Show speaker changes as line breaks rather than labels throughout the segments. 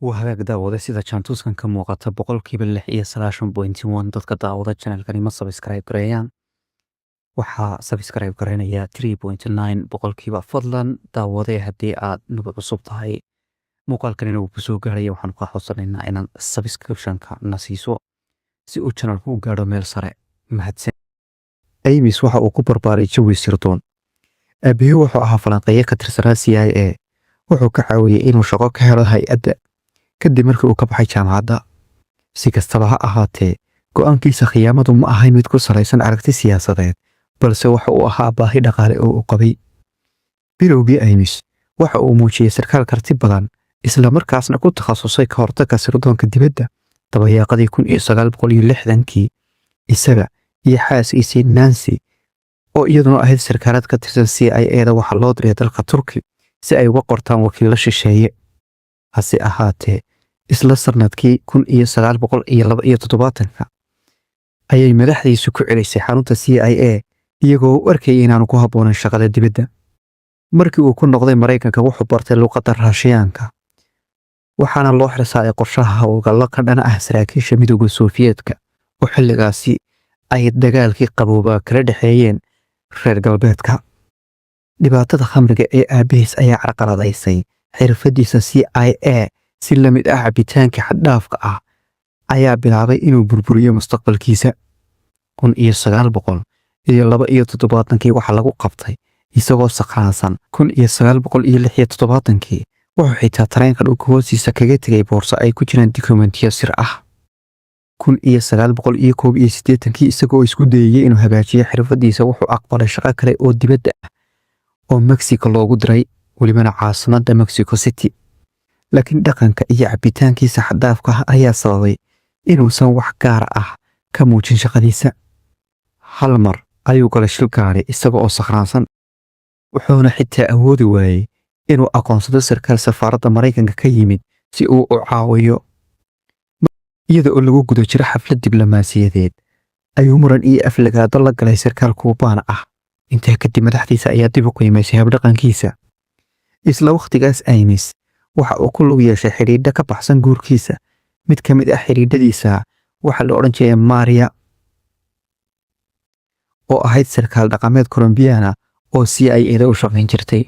وهاك daawade sida jaantuskan ka muuqata boqolkiiba 6.1 dadka daawada channelkani ma subscribe gareeyaan. Waxaa subscribe gareynaya 3.9 boqolkiiba. Fadlan daawade haddii aad nagu cusub tahay muuqaalkan uu ku soo gaaraya waxaan ka codsanaynaa inaad subscription-ka na siiso si uu channelku u gaadho meel sare. Mahadsan. Amis waxa uu ku barbaaray jawi sirdoon. Abihi wuxuu ahaa falanqeeye ka tirsanaa CIA. Wuxuu ka caawiyay inuu shaqo ka helo hay'adda kadib markii uu ka baxay jaamacadda. Si kastaba ha ahaatee, go'aankiisa khiyaamadu ma ahayn mid ku salaysan aragti siyaasadeed, balse waxa uu ahaa baahi dhaqaale oo uu qabay. Bilowgii Amis waxa uu muujiyay sarkaal karti badan, isla markaasna ku takhasusay ka hortagga sirdoonka dibadda. Dabayaaqadii 1960kii, isaga iyo xaaskiisii Nancy oo iyaduna ahayd sarkaalad ka tirsan CIA-da waxaa loo diray dalka Turki si ay uga qortaan wakiilo shisheeye. hase ahaatee isla sanadkii 1972 ayay madaxdiisu ku celisay xarunta CIA iyagoo u arkayay inaanu ku habboonayn shaqada dibadda. Markii uu ku noqday Mareykanka wuxuu bartay luqadda Raashiyaanka, waxaana loo xirsaaday qorshaha hawlgallo ka dhan ah saraakiisha midowga Sofiyeetka oo xilligaasi ay dagaalkii qaboobaa kala dhexeeyeen reer galbeedka. Dhibaatada khamriga ee aabihiis ayaa carqaladaysay xirfadiisa CIA. Si la mid ah cabitaanka xad-dhaafka ah ayaa bilaabay inuu burburiyo mustaqbalkiisa. 1972 waxaa lagu qabtay isagoo sakhraansan. 1976 wuxuu xitaa tareenka dhulka hoostiisa kaga tegay boorso ay ku jiraan dukumentiyo sir ah. 1981 isagoo isku dayay inuu hagaajiyo xirfadiisa wuxuu aqbalay shaqo kale oo dibadda ah oo Mexico loogu diray, welibana caasimadda Mexico City. Laakiin dhaqanka iyo cabitaankiisa xad-dhaafka ah ayaa sababay inuusan wax gaar ah ka muujin shaqadiisa. Hal mar ayuu galay shil gaari isaga oo sakhraansan, wuxuuna xitaa awoodi waayay inuu aqoonsado sarkaal safaaradda Mareykanka ka yimid si uu u caawiyo. Iyada oo lagu guda jiro xaflad diblomaasiyadeed ayuu muran iyo aflagaado la galay sarkaal Kuubaan ah. Intaa kadib madaxdiisa ayaa dib u qiimaysay habdhaqankiisa. Isla waqtigaas Amis waxa uu ku lug yeeshay xidhiidho ka baxsan guurkiisa. Mid ka mid ah xidhiidhadiisa waxa la odhan jiray Maria oo ahayd sarkaal dhaqameed Colombiana oo CIA-da u shaqayn jirtay.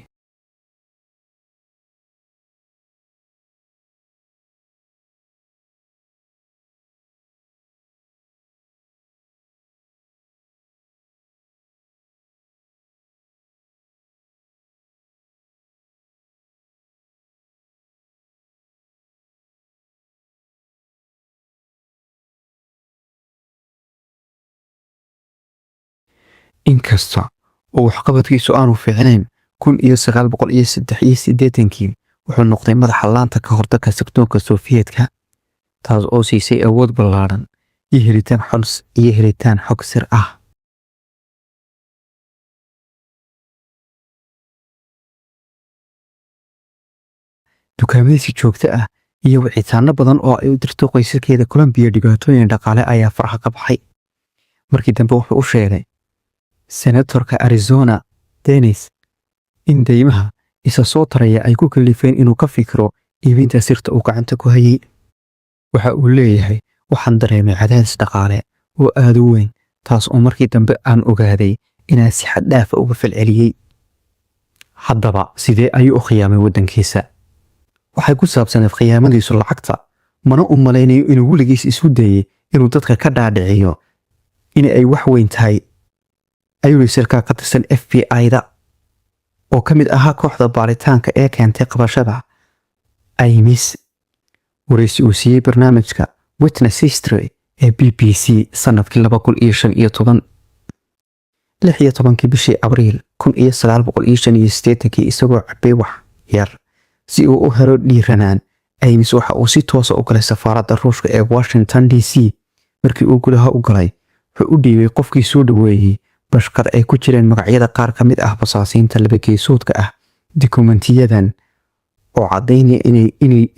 Inkasta oo waxqabadkiisu aanu fiicnayn, 1983 wuxuu noqday madaxa laanta ka hortagga sirdoonka Sofiyeetka, taas oo siisay awood ballaaran iyo helitaan xog sir ah. Dukaamaysi joogto ah iyo wicitaano badan oo ay u dirto qoysaskeeda Colombia. Dhibaatooyin dhaqaale ayaa faraha ka baxay. Markii dambe wuxuu u sheegay senatorka Arizona Dennis in deymaha isa soo taraya ay ku kalifeen inuu ka fikiro iibinta sirta uu gacanta ku hayay. Waxa uu leeyahay waxaan dareemay cadaadis dhaqaale oo aad u weyn, taas oo markii dambe aan ogaaday inaan si xad dhaaf ah uga falceliyay. Haddaba sidee ayuu u khiyaamay waddankiisa? Waxay ku saabsaneed khiyaamadiisu lacagta. Mana u malaynayo inuu weligiis isu dayay inuu dadka ka dhaadhiciyo in ay wax weyn tahay. ayuu sarkaal ka tirsan FBI-da oo ka mid ahaa kooxda baaritaanka ee keentay qabashada Amis wareysi uu siiyey barnaamijka Witness History ee BBC sanadkii 2015. 16 bishii Abriil 1985 isagoo cabay wax yar si uu u helo dhiiranaan. Amis waxa uu si toos ah u galay safaaradda Ruushka ee Washington DC. Markii uu gudaha u galay wuxuu u dhiibay qofkii soo dhaweeyay bashqad ay ku jireen magacyada qaar ka mid ah basaasiinta labageesoodka ah. Dukumentiyadan oo caddaynaya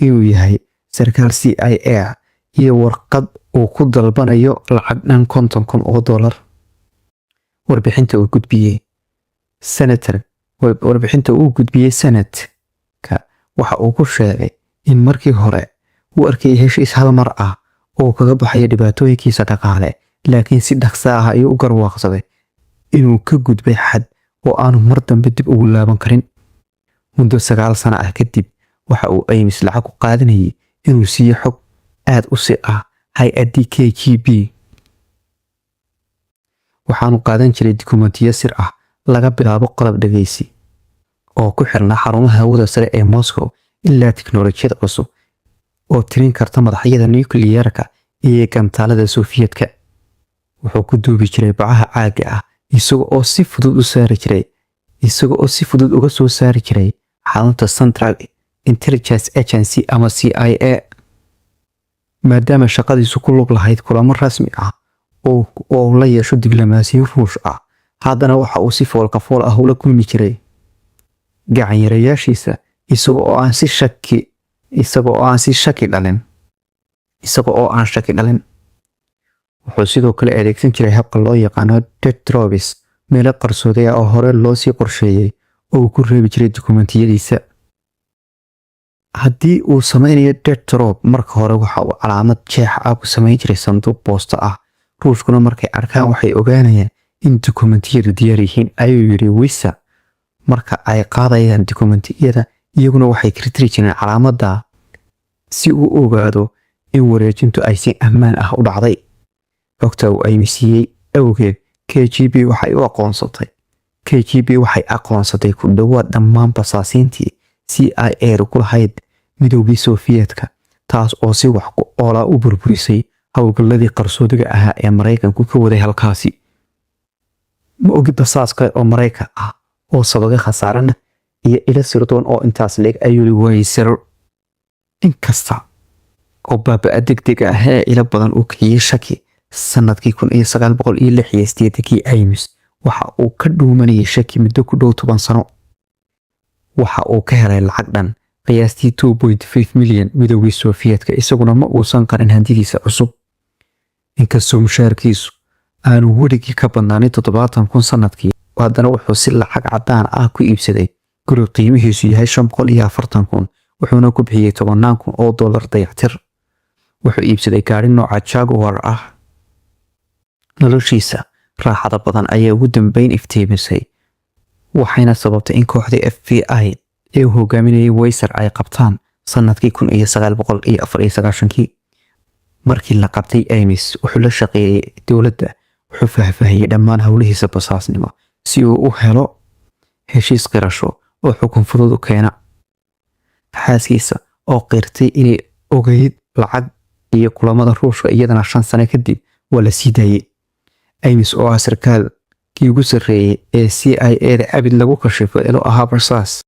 inuu yahay sarkaal CIA iyo warqad uu ku dalbanayo lacag dhan $50,000. Warbixinta uu gudbiyey Senatka waxa uu ku sheegay in markii hore uu arkay heshiis hal mar ah oo kaga baxaya dhibaatooyinkiisa dhaqaale, laakiin si dhaqso ah ayuu u garwaaqsaday inuu ka gudbay xad oo aanu mar dambe dib ugu laaban karin. Muddo 9 sano ah kadib, waxa uu Ames lacag ku qaadanayay inuu siiyo xog aad u sir ah hay-addii KGB. waxaanu qaadan jiray dukumeentiyo sir ah laga bilaabo qalab dhageysi oo ku xirnaa xarumaha hawada sare ee Moscow ilaa tiknoolajiyada cusub oo tirin karta madaxyada nukliyeerka iyo gantaalada Sofiyeedka. wuxuu ku duubi jiray bacaha caaga ah isaga oo si fudud uga soo saari jiray xarunta Central Intelligence Agency ama CIA. maadaama shaqadiisu ku lug lahayd kulamo rasmi ah oo la yeesho diblomaasiyiin Ruush ah, haddana waxa uu si fool ah ula kulmi jiray gacan-yarayaashiisa isaga oo aan shaki dhalin. wuxuu sidoo kale adeegsan jiray habka loo yaqaano death traps, meelo qarsoodi ah oo hore loo sii qorsheeyay oo uu ku reebi jiray dukumeentiyadiisa. haddii uu sameynayo death trap, marka hore waxa uu calaamad jeex ah ku samayn jiray sanduuq boosto ah. Ruushkuna markay arkaan waxay ogaanayaan in dukumeentiyadu diyaar yihiin, ayuu yiri Wisa. marka ay qaadayaan dukumeentiyada, iyaguna waxay tirtiri jireen calaamadda si uu u ogaado in wareejintu ay si ammaan ah u dhacday. xogta uu Ames awgeed, KGB waxay aqoonsatay ku dhawaad dhammaan basaasiintii CIA ku lahayd Midowgii Sofiyeedka, taas oo si wax ku ool ah u burburisay hawlgalladii qarsoodiga ahaa ee Mareykanku ka waday halkaasi. ma ogi basaaska oo Mareykan ah oo sababay khasaarana iyo ilo sirdoon oo intaas leeg, ayuu Weiser. inkasta oo baabaa degdeg ah ee ilo badan uu kiciyay shaki, sanadkii 1966 Ames waxa uu ka dhuumanayay shaki muddo ku dhow 10 sano. waxa uu ka helay lacag dhan qiyaastii 2.5 milyan Midowgii Sofiyeedka, isaguna ma uusan qarin hantidiisa cusub. inkastoo mushaarkiisu aanu weligii ka badnaanin 70,000 sanadkii, haddana wuxuu si lacag caddaan ah ku iibsaday guri qiimihiisu yahay 540,000, wuxuuna ku bixiyay $10,000 dayactir. wuxuu iibsaday gaari nooca Jaguar ah. noloshiisa raaxada badan ayaa ugu dambeyn iftiimisay, waxayna sababtay in kooxdii FBI ee uu hogaaminayay Weiser ay qabtaan sanadkii 1994. markii la qabtay, Ames wuxuu la shaqeeyay dowladda, wuxuu faahfaahiyay dhammaan howlihiisa basaasnimo si uu u helo heshiis qirasho oo xukun fudud u keena. xaaskiisa oo qirtay inay ogeyd lacag iyo kulamada Ruushka iyadana 5 sano kadib waa la sii daayay. Ames oo ah sarkaalkii ugu sarreeyay ee CIA abid lagu kashifay inuu ahaa basaas